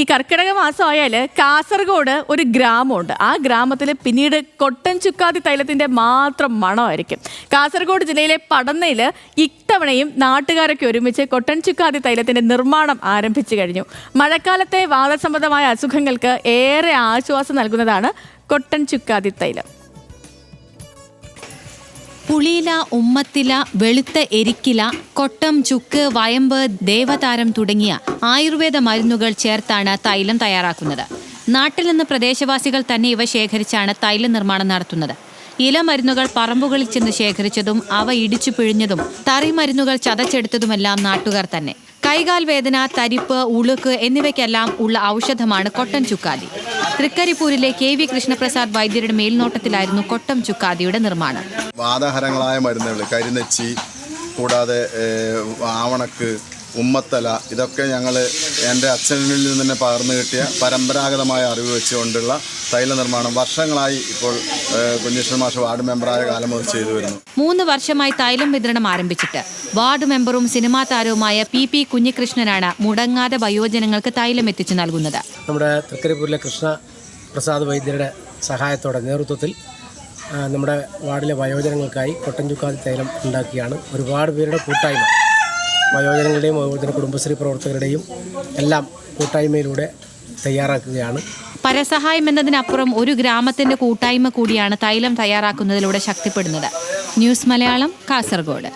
ഈ കർക്കിടക മാസമായാൽ കാസർഗോഡ് ഒരു ഗ്രാമമുണ്ട്. ആ ഗ്രാമത്തിൽ പിന്നീട് കൊട്ടൻ ചുക്കാദി തൈലത്തിൻ്റെ മാത്രം മണമായിരിക്കും. കാസർഗോഡ് ജില്ലയിലെ പടന്നയിൽ ഇത്തവണയും നാട്ടുകാരൊക്കെ ഒരുമിച്ച് കൊട്ടൻ ചുക്കാദി തൈലത്തിൻ്റെ നിർമ്മാണം ആരംഭിച്ചു കഴിഞ്ഞു. മഴക്കാലത്തെ വാദസംബന്ധമായ അസുഖങ്ങൾക്ക് ഏറെ ആശ്വാസം നൽകുന്നതാണ് കൊട്ടൻ ചുക്കാദി തൈലം. പുളിയില, ഉമ്മത്തില, വെളുത്ത എരിക്കില, കൊട്ടം, ചുക്ക്, വയമ്പ്, ദേവതാരം തുടങ്ങിയ ആയുർവേദ മരുന്നുകൾ ചേർത്താണ് തൈലം തയ്യാറാക്കുന്നത്. നാട്ടിൽ നിന്ന് പ്രദേശവാസികൾ തന്നെ ഇവ ശേഖരിച്ചാണ് തൈല നിർമ്മാണം നടത്തുന്നത്. ഇലമരുന്നുകൾ പറമ്പുകളിൽ ചെന്ന് ശേഖരിച്ചതും അവ ഇടിച്ചു പിഴിഞ്ഞതും തറിമരുന്നുകൾ ചതച്ചെടുത്തതുമെല്ലാം നാട്ടുകാർ തന്നെ. കൈകാൽ വേദന, തരിപ്പ്, ഉളുക്ക് എന്നിവയ്ക്കെല്ലാം ഉള്ള ഔഷധമാണ് കൊട്ടൻ ചുക്കാദി. തൃക്കരിപ്പൂരിലെ KV കൃഷ്ണപ്രസാദ് വൈദ്യരുടെ മേൽനോട്ടത്തിലായിരുന്നു കൊട്ടം ചുക്കാദിയുടെ നിർമ്മാണം. വാദഹരങ്ങളായ മരുന്നുകൾ, കരിനെച്ചി, കൂടാതെ ആവണക്ക്, ഉമ്മത്തല, ഇതൊക്കെ ഞങ്ങൾ എൻ്റെ അച്ഛനിൽ നിന്ന് തന്നെ പകർന്നു കിട്ടിയ പരമ്പരാഗതമായ അറിവ് വെച്ചുകൊണ്ടുള്ള തൈല നിർമ്മാണം വർഷങ്ങളായി ഇപ്പോൾ കുഞ്ഞീശ്വരൻ മാഷ് വാർഡ് മെമ്പറായ കാലം മുതൽ ചെയ്തു വരുന്നു. 3 വർഷമായി തൈലം വിതരണം ആരംഭിച്ചിട്ട് വാർഡ് മെമ്പറും സിനിമാ താരവുമായ PP കുഞ്ഞികൃഷ്ണനാണ് മുടങ്ങാതെ വയോജനങ്ങൾക്ക് തൈലം എത്തിച്ചു നൽകുന്നത്. നമ്മുടെ തൃക്കരിപ്പൂരിലെ കൃഷ്ണ പ്രസാദ് വൈദ്യരുടെ സഹായത്തോടെ നേതൃത്വത്തിൽ നമ്മുടെ വാർഡിലെ വയോജനങ്ങൾക്കായി കൊട്ടൻ ചുക്കാദി തൈലം ഉണ്ടാക്കിയാണ്. ഒരുപാട് പേരുടെ കൂട്ടായ്മ, വയോജനങ്ങളുടെയും വയോജന കുടുംബശ്രീ പ്രവർത്തകരുടെയും എല്ലാം കൂട്ടായ്മയിലൂടെ തയ്യാറാക്കുകയാണ്. പരസഹായം എന്നതിനപ്പുറം ഒരു ഗ്രാമത്തിന്റെ കൂട്ടായ്മ കൂടിയാണ് തൈലം തയ്യാറാക്കുന്നതിലൂടെ ശക്തിപ്പെടുന്നത്. ന്യൂസ് മലയാളം, കാസർഗോഡ്.